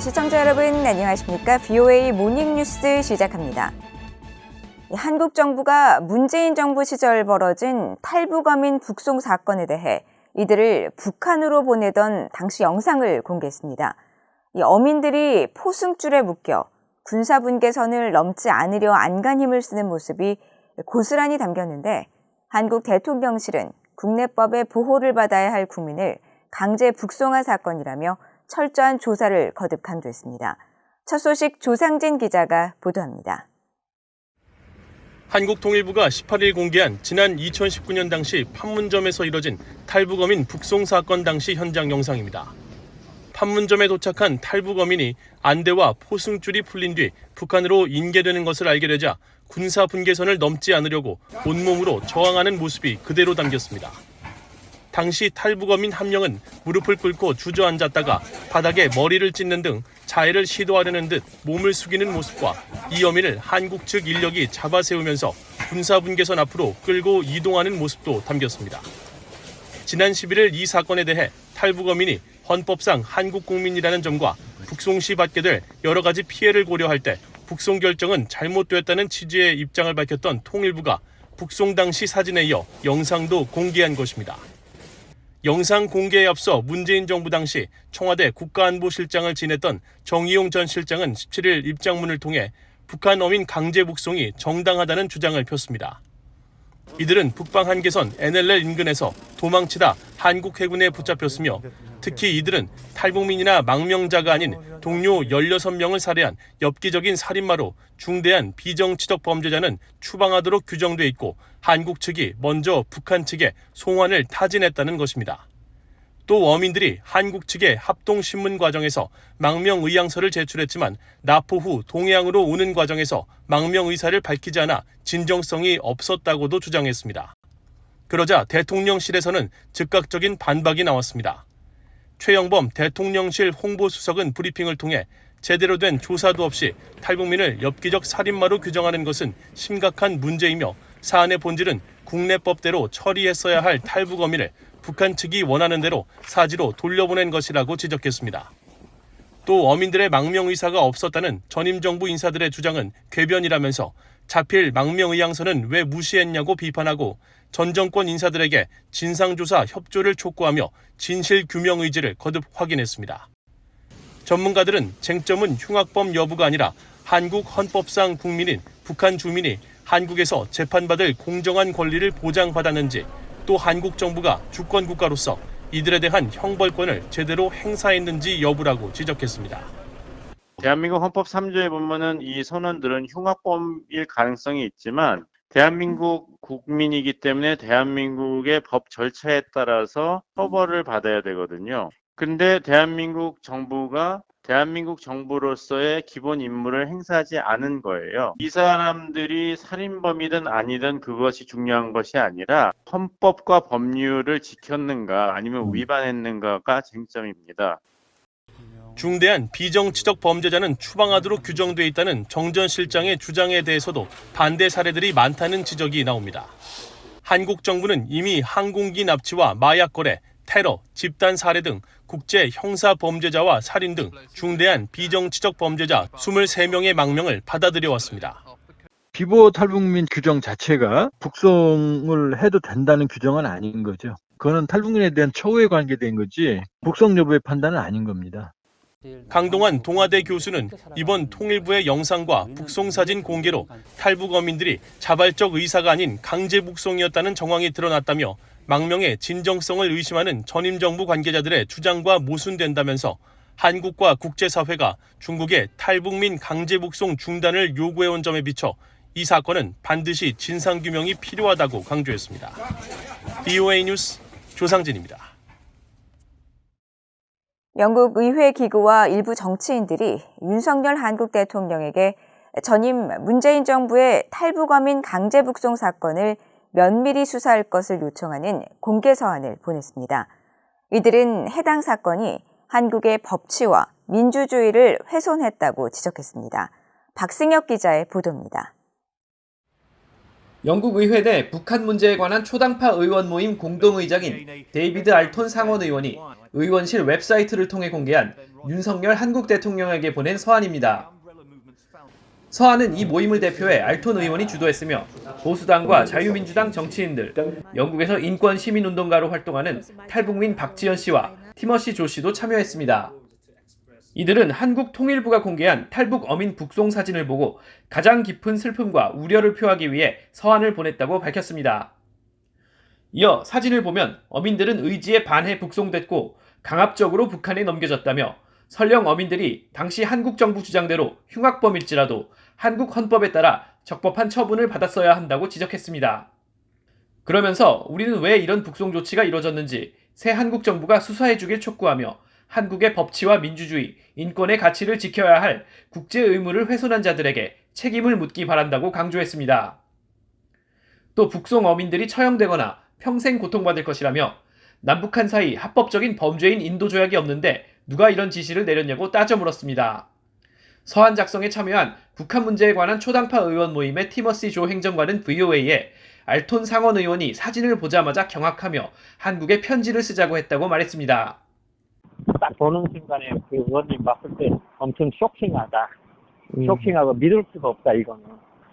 시청자 여러분 안녕하십니까? VOA 모닝뉴스 시작합니다. 한국 정부가 문재인 정부 시절 벌어진 탈북어민 북송 사건에 대해 이들을 북한으로 보내던 당시 영상을 공개했습니다. 이 어민들이 포승줄에 묶여 군사분계선을 넘지 않으려 안간힘을 쓰는 모습이 고스란히 담겼는데 한국 대통령실은 국내법의 보호를 받아야 할 국민을 강제 북송한 사건이라며 철저한 조사를 거듭 강조했습니다. 첫 소식 조상진 기자가 보도합니다. 한국통일부가 18일 공개한 지난 2019년 당시 판문점에서 이뤄진 탈북어민 북송 사건 당시 현장 영상입니다. 판문점에 도착한 탈북어민이 안대와 포승줄이 풀린 뒤 북한으로 인계되는 것을 알게 되자 군사 분계선을 넘지 않으려고 온몸으로 저항하는 모습이 그대로 담겼습니다. 당시 탈북어민 한 명은 무릎을 꿇고 주저앉았다가 바닥에 머리를 찢는 등 자해를 시도하려는 듯 몸을 숙이는 모습과 이 어민을 한국 측 인력이 잡아세우면서 군사분계선 앞으로 끌고 이동하는 모습도 담겼습니다. 지난 11일 이 사건에 대해 탈북어민이 헌법상 한국 국민이라는 점과 북송 시 받게 될 여러 가지 피해를 고려할 때 북송 결정은 잘못됐다는 취지의 입장을 밝혔던 통일부가 북송 당시 사진에 이어 영상도 공개한 것입니다. 영상 공개에 앞서 문재인 정부 당시 청와대 국가안보실장을 지냈던 정의용 전 실장은 17일 입장문을 통해 북한 어민 강제 북송이 정당하다는 주장을 폈습니다. 이들은 북방 한계선 NLL 인근에서 도망치다 한국 해군에 붙잡혔으며 특히 이들은 탈북민이나 망명자가 아닌 동료 16명을 살해한 엽기적인 살인마로 중대한 비정치적 범죄자는 추방하도록 규정돼 있고 한국 측이 먼저 북한 측에 송환을 타진했다는 것입니다. 또 어민들이 한국 측의 합동신문 과정에서 망명의향서를 제출했지만 납포 후 동해안으로 오는 과정에서 망명의사를 밝히지 않아 진정성이 없었다고도 주장했습니다. 그러자 대통령실에서는 즉각적인 반박이 나왔습니다. 최영범 대통령실 홍보수석은 브리핑을 통해 제대로 된 조사도 없이 탈북민을 엽기적 살인마로 규정하는 것은 심각한 문제이며 사안의 본질은 국내법대로 처리했어야 할 탈북어민을 북한 측이 원하는 대로 사지로 돌려보낸 것이라고 지적했습니다. 또 어민들의 망명 의사가 없었다는 전임 정부 인사들의 주장은 궤변이라면서 자필 망명 의향서는 왜 무시했냐고 비판하고 전 정권 인사들에게 진상조사 협조를 촉구하며 진실 규명 의지를 거듭 확인했습니다. 전문가들은 쟁점은 흉악범 여부가 아니라 한국 헌법상 국민인 북한 주민이 한국에서 재판받을 공정한 권리를 보장받았는지 또 한국 정부가 주권국가로서 이들에 대한 형벌권을 제대로 행사했는지 여부라고 지적했습니다. 대한민국 헌법 3조에 보면은 이 선원들은 흉악범일 가능성이 있지만 대한민국 국민이기 때문에 대한민국의 법 절차에 따라서 처벌을 받아야 되거든요. 근데 대한민국 정부가 대한민국 정부로서의 기본 임무를 행사하지 않은 거예요. 이 사람들이 살인범이든 아니든 그것이 중요한 것이 아니라 헌법과 법률을 지켰는가 아니면 위반했는가가 쟁점입니다. 중대한 비정치적 범죄자는 추방하도록 규정돼 있다는 정 전 실장의 주장에 대해서도 반대 사례들이 많다는 지적이 나옵니다. 한국 정부는 이미 항공기 납치와 마약 거래, 테러, 집단 살해 등 국제 형사 범죄자와 살인 등 중대한 비정치적 범죄자 23명의 망명을 받아들여 왔습니다. 비보 탈북민 규정 자체가 북송을 해도 된다는 규정은 아닌 거죠. 그거는 탈북민에 대한 처우에 관계된 거지 북송 여부의 판단은 아닌 겁니다. 강동환 동아대 교수는 이번 통일부의 영상과 북송 사진 공개로 탈북 어민들이 자발적 의사가 아닌 강제 북송이었다는 정황이 드러났다며 망명의 진정성을 의심하는 전임 정부 관계자들의 주장과 모순된다면서 한국과 국제사회가 중국의 탈북민 강제 북송 중단을 요구해온 점에 비춰 이 사건은 반드시 진상규명이 필요하다고 강조했습니다. VOA 뉴스 조상진입니다. 영국 의회 기구와 일부 정치인들이 윤석열 한국 대통령에게 전임 문재인 정부의 탈북어민 강제 북송 사건을 면밀히 수사할 것을 요청하는 공개 서한을 보냈습니다. 이들은 해당 사건이 한국의 법치와 민주주의를 훼손했다고 지적했습니다. 박승혁 기자의 보도입니다. 영국 의회 내 북한 문제에 관한 초당파 의원 모임 공동의장인 데이비드 알톤 상원 의원이 의원실 웹사이트를 통해 공개한 윤석열 한국 대통령에게 보낸 서한입니다. 서한은 이 모임을 대표해 알톤 의원이 주도했으며 보수당과 자유민주당 정치인들, 영국에서 인권 시민운동가로 활동하는 탈북민 박지연 씨와 티머시 조 씨도 참여했습니다. 이들은 한국 통일부가 공개한 탈북 어민 북송 사진을 보고 가장 깊은 슬픔과 우려를 표하기 위해 서한을 보냈다고 밝혔습니다. 이어 사진을 보면 어민들은 의지에 반해 북송됐고 강압적으로 북한에 넘겨졌다며 설령 어민들이 당시 한국 정부 주장대로 흉악범일지라도 한국 헌법에 따라 적법한 처분을 받았어야 한다고 지적했습니다. 그러면서 우리는 왜 이런 북송 조치가 이뤄졌는지 새 한국 정부가 수사해주길 촉구하며 한국의 법치와 민주주의, 인권의 가치를 지켜야 할 국제 의무를 훼손한 자들에게 책임을 묻기 바란다고 강조했습니다. 또 북송 어민들이 처형되거나 평생 고통받을 것이라며 남북한 사이 합법적인 범죄인 인도조약이 없는데 누가 이런 지시를 내렸냐고 따져 물었습니다. 서한 작성에 참여한 북한 문제에 관한 초당파 의원 모임의 티머시 조 행정관은 VOA에 알톤 상원 의원이 사진을 보자마자 경악하며 한국에 편지를 쓰자고 했다고 말했습니다. 딱 보는 순간에 그 의원님 봤을 때 엄청 쇼킹하다. 쇼킹하고 믿을 수가 없다, 이거는.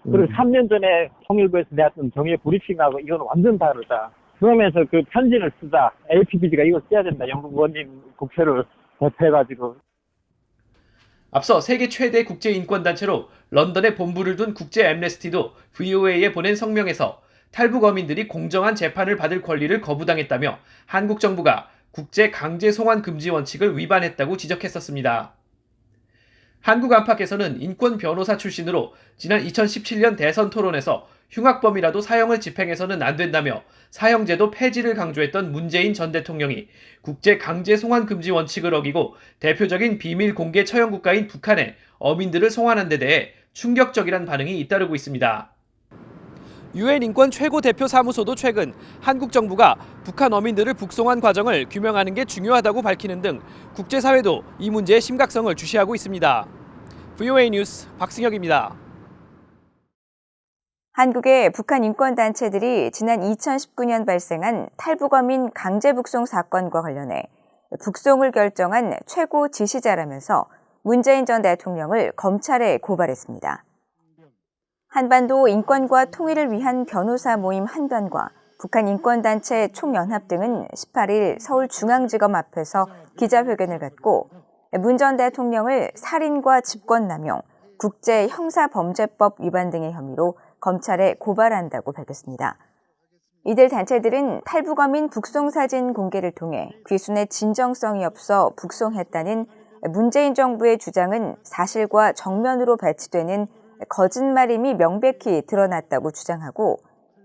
그리고 3년 전에 통일부에서 내었던 정예 브리핑하고 이건 완전 다르다. 그러면서 그 편지를 쓰자. LPBD가 이거 써야 된다. 영국 의원님 국회를 대표해가지고. 앞서 세계 최대 국제인권단체로 런던에 본부를 둔 국제 앰네스티도 VOA에 보낸 성명에서 탈북 어민들이 공정한 재판을 받을 권리를 거부당했다며 한국 정부가 국제 강제 송환 금지 원칙을 위반했다고 지적했었습니다. 한국 안팎에서는 인권 변호사 출신으로 지난 2017년 대선 토론에서 흉악범이라도 사형을 집행해서는 안 된다며 사형제도 폐지를 강조했던 문재인 전 대통령이 국제 강제 송환 금지 원칙을 어기고 대표적인 비밀 공개 처형 국가인 북한에 어민들을 송환한 데 대해 충격적이란 반응이 잇따르고 있습니다. 유엔 인권 최고 대표 사무소도 최근 한국 정부가 북한 어민들을 북송한 과정을 규명하는 게 중요하다고 밝히는 등 국제사회도 이 문제의 심각성을 주시하고 있습니다. VOA 뉴스 박승혁입니다. 한국의 북한 인권단체들이 지난 2019년 발생한 탈북어민 강제 북송 사건과 관련해 북송을 결정한 최고 지시자라면서 문재인 전 대통령을 검찰에 고발했습니다. 한반도 인권과 통일을 위한 변호사 모임 한변과 북한 인권단체 총연합 등은 18일 서울중앙지검 앞에서 기자회견을 갖고 문 전 대통령을 살인과 직권남용, 국제형사범죄법 위반 등의 혐의로 검찰에 고발한다고 밝혔습니다. 이들 단체들은 탈북어민 북송사진 공개를 통해 귀순의 진정성이 없어 북송했다는 문재인 정부의 주장은 사실과 정면으로 배치되는 거짓말임이 명백히 드러났다고 주장하고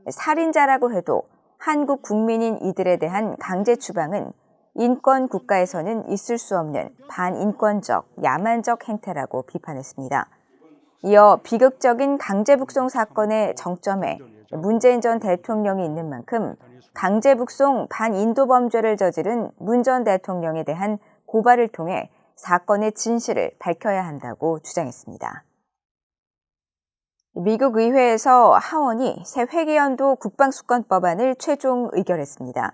살인자라고 해도 한국 국민인 이들에 대한 강제 추방은 인권 국가에서는 있을 수 없는 반인권적, 야만적 행태라고 비판했습니다. 이어 비극적인 강제 북송 사건의 정점에 문재인 전 대통령이 있는 만큼 강제 북송 반인도 범죄를 저지른 문 전 대통령에 대한 고발을 통해 사건의 진실을 밝혀야 한다고 주장했습니다. 미국 의회에서 하원이 새 회계연도 국방수권법안을 최종 의결했습니다.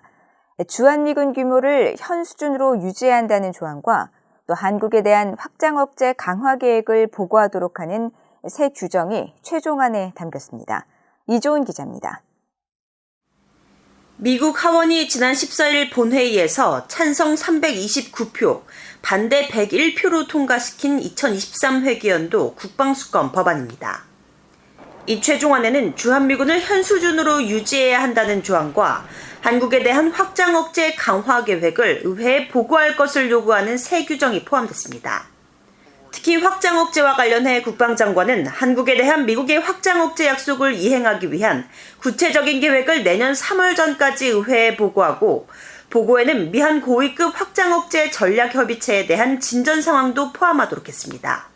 주한미군 규모를 현 수준으로 유지해야 한다는 조항과 또 한국에 대한 확장 억제 강화 계획을 보고하도록 하는 새 규정이 최종안에 담겼습니다. 이조은 기자입니다. 미국 하원이 지난 14일 본회의에서 찬성 329표, 반대 101표로 통과시킨 2023 회계연도 국방수권 법안입니다. 이 최종안에는 주한미군을 현 수준으로 유지해야 한다는 조항과 한국에 대한 확장 억제 강화 계획을 의회에 보고할 것을 요구하는 새 규정이 포함됐습니다. 특히 확장 억제와 관련해 국방장관은 한국에 대한 미국의 확장 억제 약속을 이행하기 위한 구체적인 계획을 내년 3월 전까지 의회에 보고하고 보고에는 미한 고위급 확장 억제 전략협의체에 대한 진전 상황도 포함하도록 했습니다.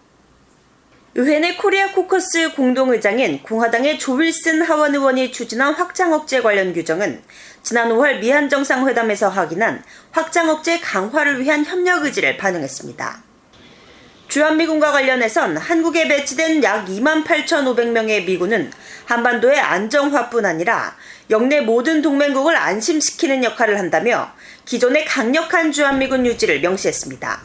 의회 내 코리아 코커스 공동의장인 공화당의 조 윌슨 하원 의원이 추진한 확장 억제 관련 규정은 지난 5월 미한 정상회담에서 확인한 확장 억제 강화를 위한 협력 의지를 반영했습니다. 주한미군과 관련해선 한국에 배치된 약 28,500명의 미군은 한반도의 안정화뿐 아니라 영내 모든 동맹국을 안심시키는 역할을 한다며 기존의 강력한 주한미군 유지를 명시했습니다.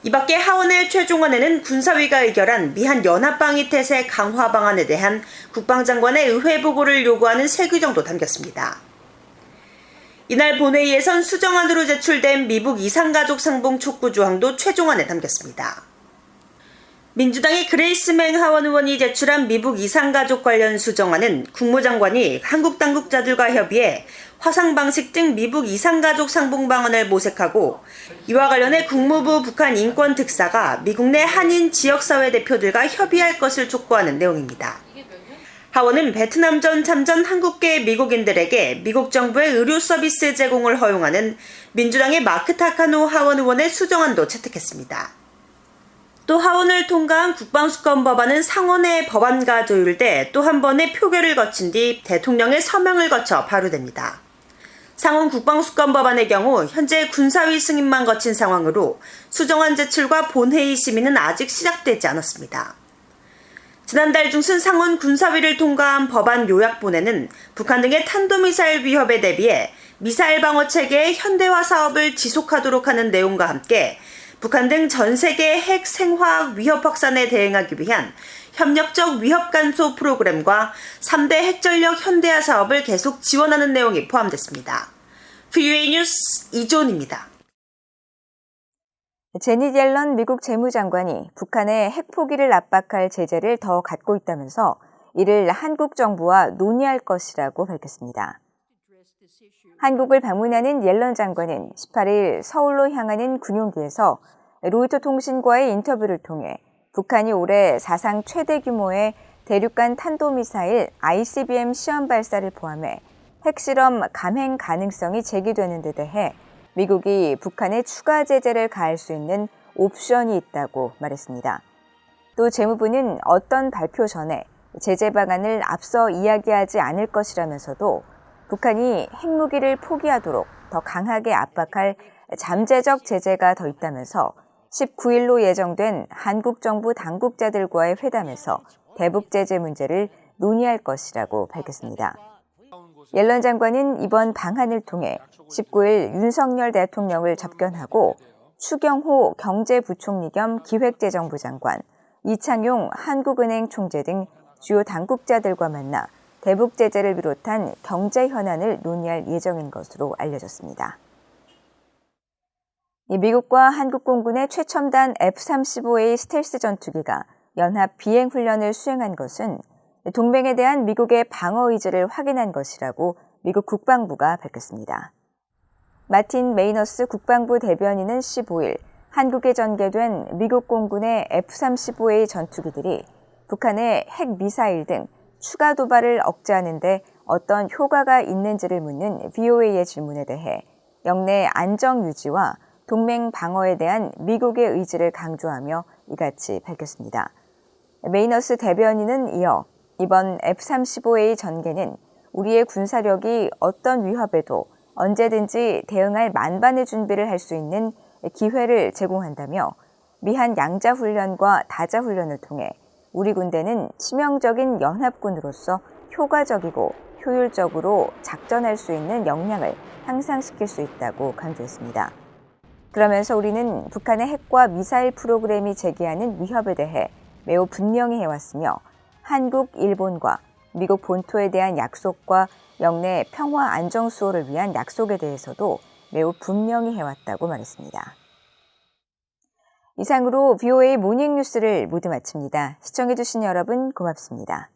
이 밖에 하원의 최종안에는 군사위가 의결한 미한 연합방위 태세 강화 방안에 대한 국방장관의 의회 보고를 요구하는 세 규정도 담겼습니다. 이날 본회의에선 수정안으로 제출된 미북 이산가족 상봉 촉구 조항도 최종안에 담겼습니다. 민주당의 그레이스맹 하원 의원이 제출한 미북 이산가족 관련 수정안은 국무장관이 한국 당국자들과 협의해 화상 방식 등 미북 이산가족 상봉 방안을 모색하고 이와 관련해 국무부 북한 인권 특사가 미국 내 한인 지역사회 대표들과 협의할 것을 촉구하는 내용입니다. 하원은 베트남전 참전 한국계 미국인들에게 미국 정부의 의료 서비스 제공을 허용하는 민주당의 마크 타카노 하원 의원의 수정안도 채택했습니다. 또 하원을 통과한 국방수권 법안은 상원의 법안과 조율돼 또 한 번의 표결을 거친 뒤 대통령의 서명을 거쳐 발의됩니다. 상원 국방수권 법안의 경우 현재 군사위 승인만 거친 상황으로 수정안 제출과 본회의 심의는 아직 시작되지 않았습니다. 지난달 중순 상원 군사위를 통과한 법안 요약본에는 북한 등의 탄도미사일 위협에 대비해 미사일 방어 체계의 현대화 사업을 지속하도록 하는 내용과 함께 북한 등 전 세계 핵 생화학 위협 확산에 대응하기 위한 협력적 위협 간소 프로그램과 3대 핵전력 현대화 사업을 계속 지원하는 내용이 포함됐습니다. VOA 뉴스 이조은입니다. 제닛 옐런 미국 재무장관이 북한의 핵포기를 압박할 제재를 더 갖고 있다면서 이를 한국 정부와 논의할 것이라고 밝혔습니다. 한국을 방문하는 옐런 장관은 18일 서울로 향하는 군용기에서 로이터 통신과의 인터뷰를 통해 북한이 올해 사상 최대 규모의 대륙간 탄도미사일 ICBM 시험 발사를 포함해 핵실험 감행 가능성이 제기되는 데 대해 미국이 북한에 추가 제재를 가할 수 있는 옵션이 있다고 말했습니다. 또 재무부는 어떤 발표 전에 제재 방안을 앞서 이야기하지 않을 것이라면서도 북한이 핵무기를 포기하도록 더 강하게 압박할 잠재적 제재가 더 있다면서 19일로 예정된 한국 정부 당국자들과의 회담에서 대북 제재 문제를 논의할 것이라고 밝혔습니다. 옐런 장관은 이번 방한을 통해 19일 윤석열 대통령을 접견하고 추경호 경제부총리 겸 기획재정부 장관, 이창용 한국은행 총재 등 주요 당국자들과 만나 대북 제재를 비롯한 경제 현안을 논의할 예정인 것으로 알려졌습니다. 미국과 한국 공군의 최첨단 F-35A 스텔스 전투기가 연합 비행 훈련을 수행한 것은 동맹에 대한 미국의 방어 의지를 확인한 것이라고 미국 국방부가 밝혔습니다. 마틴 메이너스 국방부 대변인은 15일 한국에 전개된 미국 공군의 F-35A 전투기들이 북한의 핵미사일 등 추가 도발을 억제하는 데 어떤 효과가 있는지를 묻는 VOA의 질문에 대해 영내 안정 유지와 동맹 방어에 대한 미국의 의지를 강조하며 이같이 밝혔습니다. 메이너스 대변인은 이어 이번 F-35A 전개는 우리의 군사력이 어떤 위협에도 언제든지 대응할 만반의 준비를 할 수 있는 기회를 제공한다며 미한 양자훈련과 다자훈련을 통해 우리 군대는 치명적인 연합군으로서 효과적이고 효율적으로 작전할 수 있는 역량을 향상시킬 수 있다고 강조했습니다. 그러면서 우리는 북한의 핵과 미사일 프로그램이 제기하는 위협에 대해 매우 분명히 해왔으며 한국, 일본과 미국 본토에 대한 약속과 영내 평화 안정 수호를 위한 약속에 대해서도 매우 분명히 해왔다고 말했습니다. 이상으로 VOA 모닝뉴스를 모두 마칩니다. 시청해주신 여러분 고맙습니다.